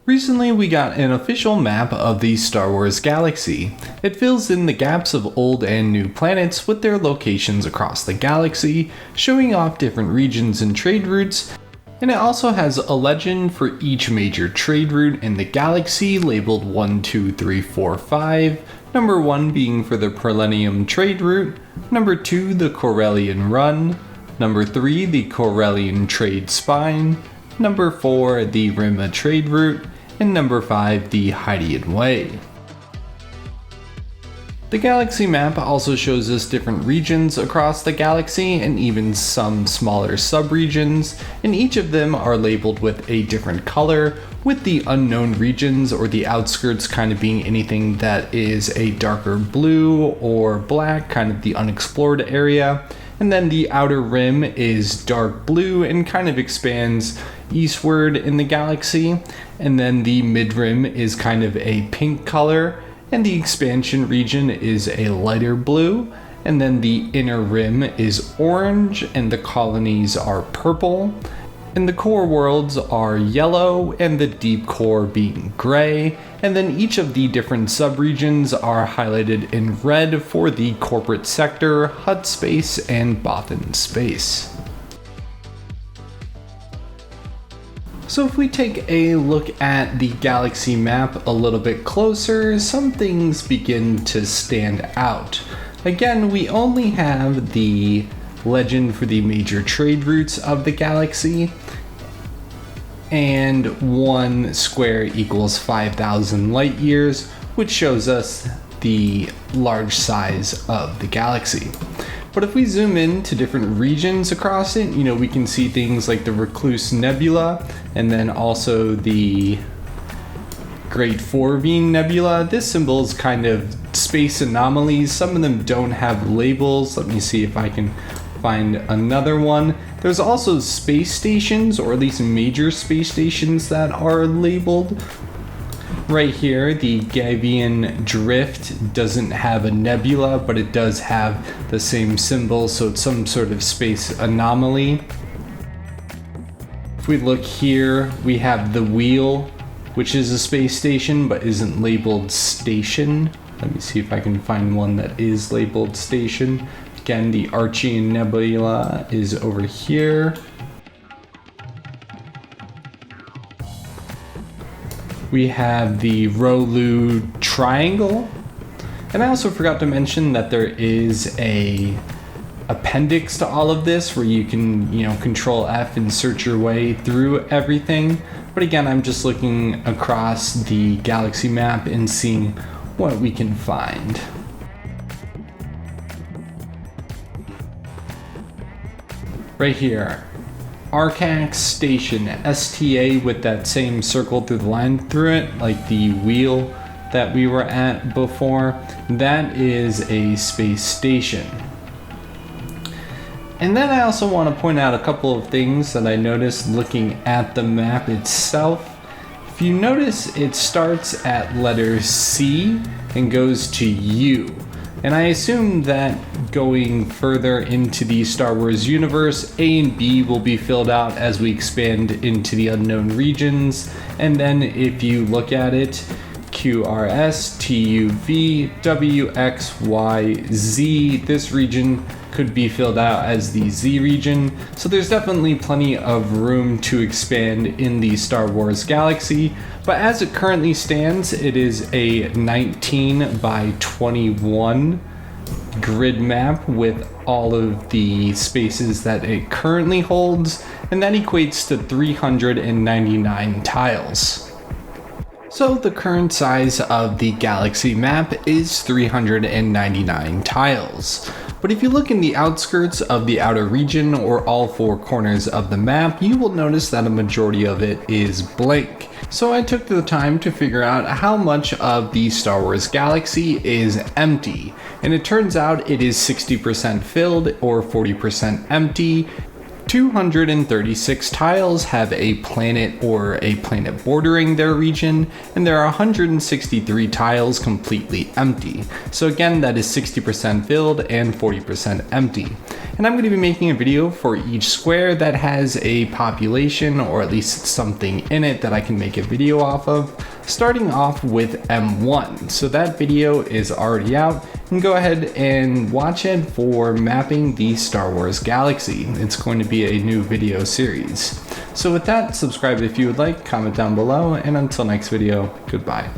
Recently, we got an official map of the Star Wars galaxy. It fills in the gaps of old and new planets with their locations across the galaxy, showing off different regions and trade routes, and it also has a legend for each major trade route in the galaxy labeled 1, 2, 3, 4, 5, number 1 being for the Millennium trade route, number 2 the Corellian Run, number 3 the Corellian trade spine, number 4 the Rima trade route, and number 5 the Hydian Way. The galaxy map also shows us different regions across the galaxy and even some smaller subregions, and each of them are labeled with a different color, with the unknown regions or the outskirts kind of being anything that is a darker blue or black, kind of the unexplored area. And then the outer rim is dark blue and kind of expands eastward in the galaxy. And then the mid rim is kind of a pink color, and the expansion region is a lighter blue. And then the inner rim is orange, and the colonies are purple. And the core worlds are yellow, and the deep core being gray. And then each of the different subregions are highlighted in red for the corporate sector, Hutt space, and Bothan space. So if we take a look at the galaxy map a little bit closer, some things begin to stand out. Again, we only have the legend for the major trade routes of the galaxy, and 1 square equals 5,000 light years, which shows us the large size of the galaxy. But if we zoom in to different regions across it, we can see things like the Recluse Nebula, and then also the Great Forvine Nebula. This symbol is kind of space anomalies. Some of them don't have labels. Let me see if I can find another one. There's also space stations, or at least major space stations, that are labeled. Right here, the Gavian Drift doesn't have a nebula, but it does have the same symbol, so it's some sort of space anomaly. If we look here, we have the Wheel, which is a space station, but isn't labeled station. Let me see if I can find one that is labeled station. Again, the Archean Nebula is over here. We have the Rolu Triangle. And I also forgot to mention that there is a appendix to all of this where you can, control F and search your way through everything. But again, I'm just looking across the galaxy map and seeing what we can find. Right here, Arcax Station, STA with that same circle through the line through it, like the wheel that we were at before. That is a space station. And then I also want to point out a couple of things that I noticed looking at the map itself. If you notice, it starts at letter C and goes to U. And I assume that going further into the Star Wars universe, A and B will be filled out as we expand into the unknown regions. And then if you look at it, QRS, TUV, WXYZ, this region could be filled out as the Z region. So there's definitely plenty of room to expand in the Star Wars galaxy. But as it currently stands, it is a 19 by 21 grid map with all of the spaces that it currently holds, and that equates to 399 tiles. So the current size of the galaxy map is 399 tiles. But if you look in the outskirts of the outer region or all 4 corners of the map, you will notice that a majority of it is blank. So I took the time to figure out how much of the Star Wars galaxy is empty. And it turns out it is 60% filled or 40% empty. 236 tiles have a planet or a planet bordering their region, and there are 163 tiles completely empty. So again, that is 60% filled and 40% empty. And I'm going to be making a video for each square that has a population, or at least something in it that I can make a video off of, starting off with M1. So that video is already out, and go ahead and watch it for mapping the Star Wars galaxy. It's going to be a new video series. So with that, subscribe if you would like, comment down below, and until next video, goodbye.